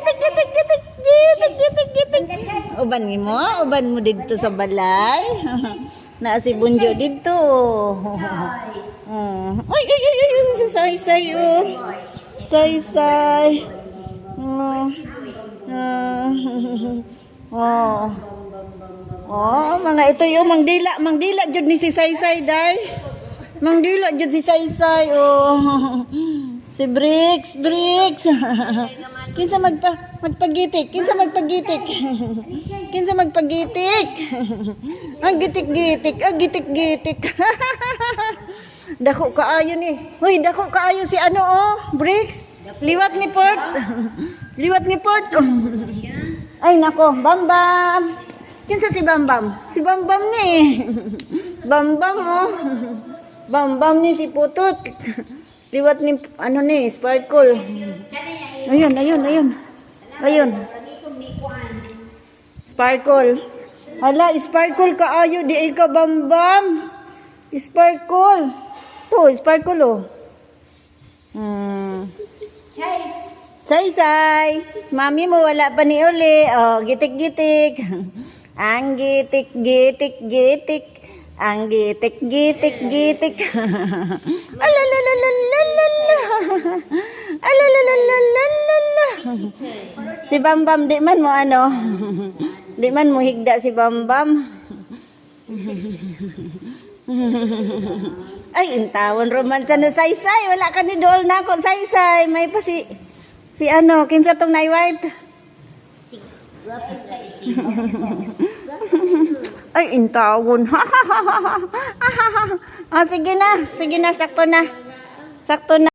gitik. Uban mo dito sa balay. Na si Bunjo dito. Ay, say, oh. Say. Mga ito yung mangdila jud ni si Saysay day. Mangdila jud si Saysay, oh. Si Bricks. Kinsa magpagitik. Ang gitik. Dako kaayo ni. Hoy, dako kaayo si ano, oh, Bricks. Liwat ni Port. Ay nako, Bambam. Kinsa si Bambam? Si Bambam ni. Bambam, oh. Bambam ni si Putut. Liwat ni ano ni, Sparkle. Ayun. Sparkle. Hala, Sparkle kaayo di ka Bambam. Sparkle. To, Sparkle, oh. Say. Mami mo wala pa ni uli. Oh, gitik. Ang gitik. Ang gitik. Alalalala. Si Bambam di man mo ano. Di man mo higda si Bambam. Ay, intawon romansa na Saysay. Wala ka ni dool na ako, Saysay. May pa si ano, kinsa tong White. Ay, intawon. Sige na, sakto na.